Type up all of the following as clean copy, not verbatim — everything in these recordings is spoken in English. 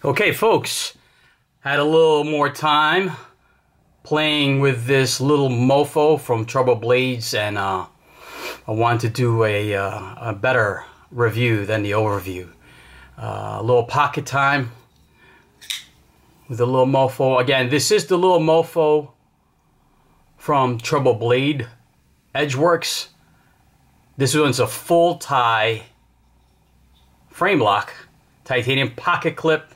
Okay, folks, had a little more time playing with this little Mofo from Trouble Blades, and I wanted to do a better review than the overview. A little pocket time with the little Mofo. Again, this is the little Mofo from Trouble Blade Edgeworks. This one's a full tie frame lock, titanium pocket clip,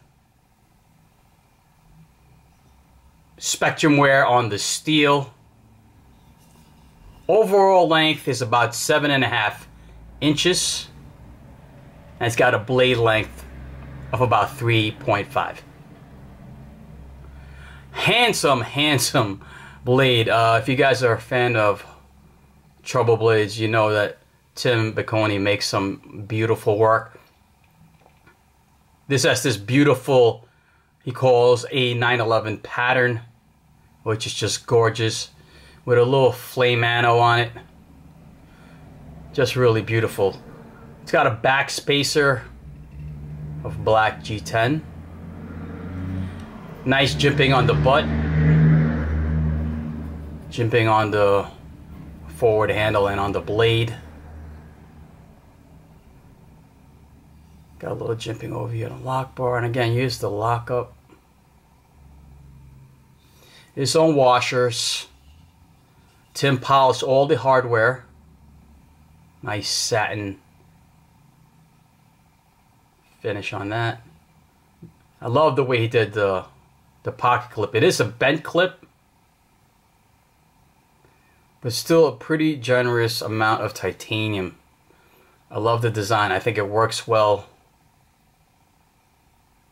spectrum wear on the steel. Overall length is about 7.5 inches, and it's got a blade length of about 3.5. Handsome blade. If you guys are a fan of Trouble Blades, you know that Tim Biccone makes some beautiful work. This has this beautiful, he calls a 911 pattern, which is just gorgeous, with a little flame anno on it. Just really beautiful. It's got a back spacer of black G10. Nice jimping on the butt. Jimping on the forward handle and on the blade. Got a little jimping over here on the lock bar, and again, use the lockup. Its own washers. Tim polished all the hardware. Nice satin finish on that. I love the way he did the pocket clip. It is a bent clip, but still a pretty generous amount of titanium. I love the design. I think it works well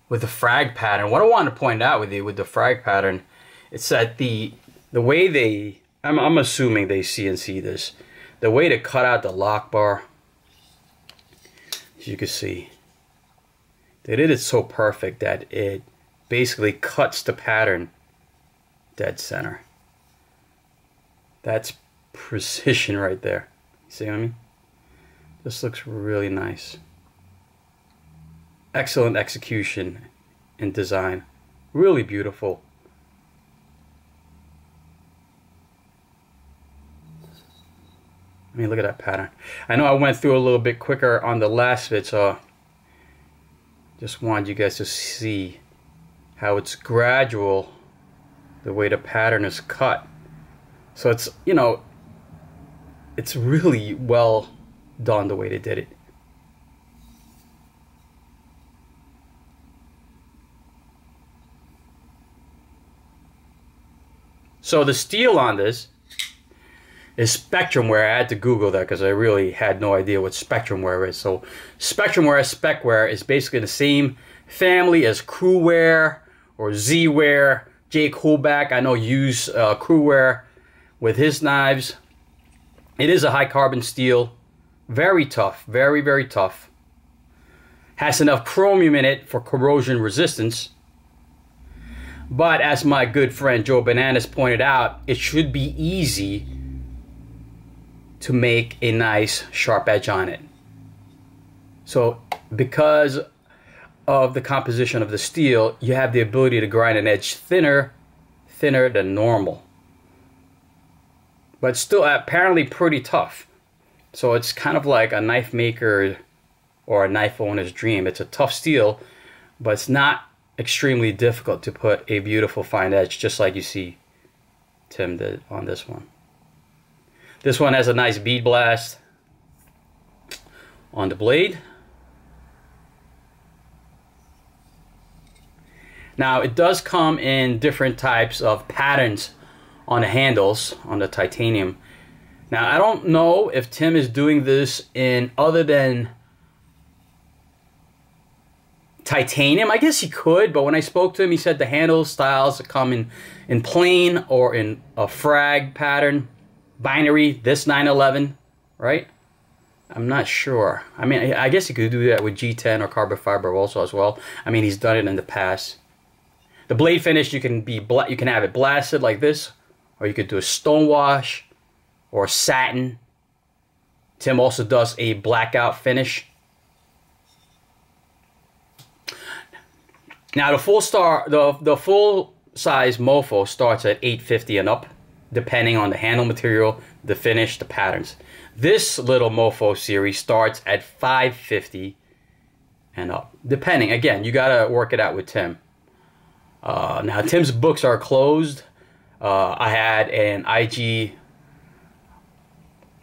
with the frag pattern. What I want to point out with you with the frag pattern, it's that the way they, I'm assuming they CNC this, the way to cut out the lock bar, as you can see, they did it so perfect that it basically cuts the pattern dead center. That's precision right there. See what I mean? This looks really nice. Excellent execution and design. Really beautiful. I mean, look at that pattern. I know I went through a little bit quicker on the last bit, so just wanted you guys to see how it's gradual, the way the pattern is cut. So it's, you know, it's really well done the way they did it. So the steel on this is spectrum wear. I had to Google that because I really had no idea what spectrum wear is. So spectrum wear, spec wear, is basically the same family as crew wear or Z wear. Jake Holback, I know, use crew wear with his knives. It is a high carbon steel, very tough, very tough. Has enough chromium in it for corrosion resistance. But as my good friend Joe Bananas pointed out, it should be easy to make a nice sharp edge on it. So because of the composition of the steel, you have the ability to grind an edge thinner than normal. But still apparently pretty tough. So it's kind of like a knife maker or a knife owner's dream. It's a tough steel, but it's not extremely difficult to put a beautiful fine edge, just like you see Tim did on this one. This one has a nice bead blast on the blade. Now it does come in different types of patterns on the handles, on the titanium. Now I don't know if Tim is doing this in other than titanium. I guess he could, but when I spoke to him, he said the handle styles come in plain or in a frag pattern, binary, this 911, right? I'm not sure. I mean, I guess he could do that with G10 or carbon fiber also as well. I mean, he's done it in the past. The blade finish, you can have it blasted like this, or you could do a stone wash or satin. Tim also does a blackout finish. Now the full size Mofo starts at $850 and up, depending on the handle material, the finish, the patterns. This little Mofo series starts at $550 and up, depending. Again, you gotta work it out with Tim. Now Tim's books are closed. I had an IG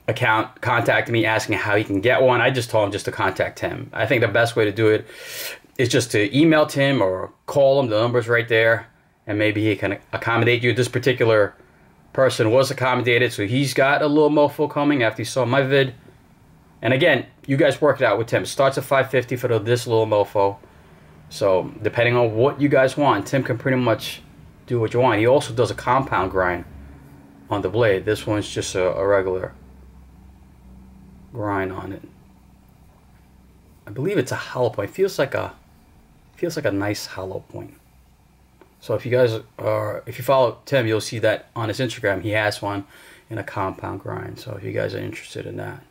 account contacting me asking how he can get one. I just told him just to contact Tim. I think the best way to do it is just to email Tim or call him. The number's right there, and maybe he can accommodate you. This particular person was accommodated, so he's got a little Mofo coming after he saw my vid. And again, you guys work it out with Tim. It starts at $550 for this little Mofo. So depending on what you guys want, Tim can pretty much do what you want. He also does a compound grind on the blade. This one's just a regular grind on it. I believe it's a hollow point. Feels like a nice hollow point. So if you guys are, if you follow Tim, you'll see that on his Instagram he has one in a compound grind. So if you guys are interested in that,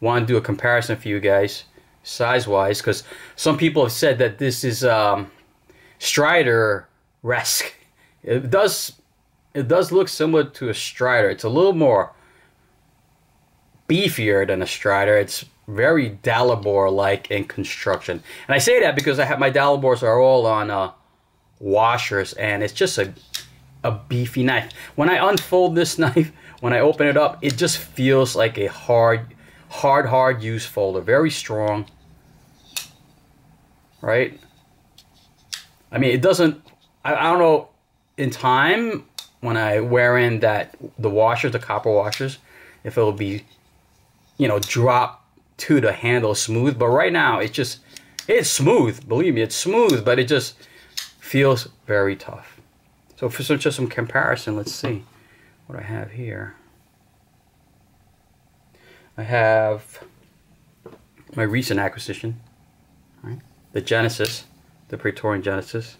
want to do a comparison for you guys size wise, because some people have said that this is Strider-esque. It does look similar to a Strider. It's a little more beefier than a Strider. It's very Dalibor-like in construction. And I say that because I have my Dalibors are all on washers, and it's just a beefy knife. When I unfold this knife, when I open it up, it just feels like a hard use folder. Very strong, right? I mean, it doesn't, I don't know, in time, when I wear in the washers, the copper washers, if it'll be, you know, drop to the handle smooth. But right now, it's smooth. Believe me, it's smooth, but it just feels very tough. So for just some comparison, let's see what I have here. I have my recent acquisition, right? The Genesis, the Praetorian Genesis.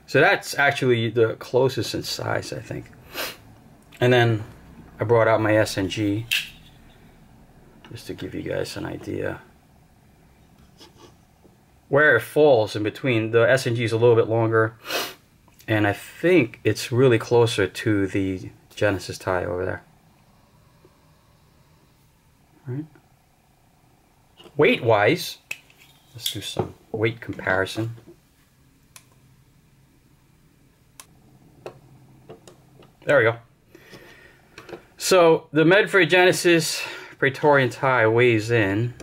So that's actually the closest in size, I think. And then I brought out my SNG, just to give you guys an idea where it falls in between. The SNG is a little bit longer, and I think it's really closer to the Genesis tie over there. Right. Weight wise, let's do some weight comparison. There we go. So the Medford Genesis Praetorian tie weighs in,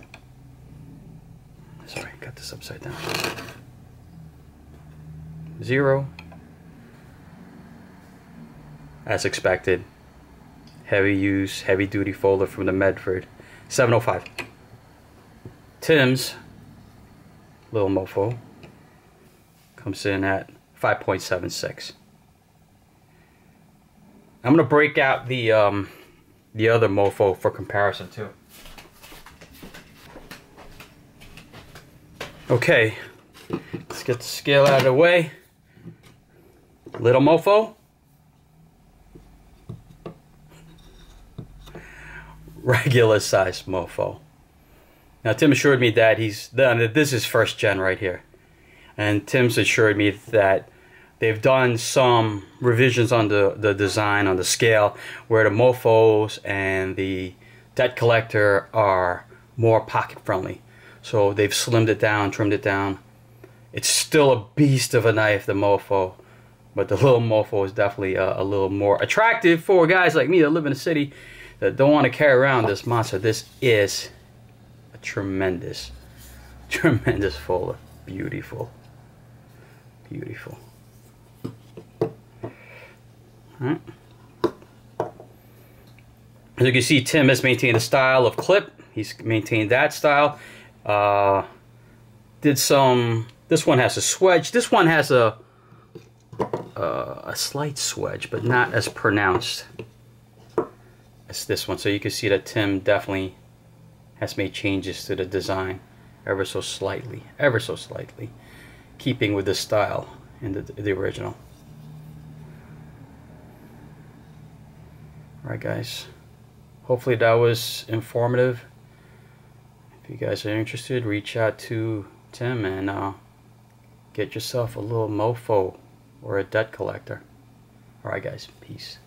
sorry, got this upside down, 0, as expected. Heavy use, heavy duty folder from the Medford. 705. Tim's little Mofo comes in at 5.76. I'm gonna break out the other Mofo for comparison too. Okay, let's get the scale out of the way. Little Mofo, regular size Mofo. Now Tim assured me that he's done. This is first gen right here, and Tim's assured me that they've done some revisions on the design, on the scale, where the Mofos and the Debt Collector are more pocket friendly. So they've slimmed it down, trimmed it down. It's still a beast of a knife, the Mofo, but the little Mofo is definitely a little more attractive for guys like me that live in a city that don't want to carry around this monster. This is a tremendous folder. Beautiful. Beautiful. Alright. As you can see, Tim has maintained the style of clip. He's maintained that style. Did some. This one has a swedge. This one has a slight swedge, but not as pronounced as this one. So you can see that Tim definitely has made changes to the design ever so slightly, keeping with the style in the original. Alright guys, hopefully that was informative. If you guys are interested, reach out to Tim and get yourself a little Mofo or a debt collector. Alright guys, peace.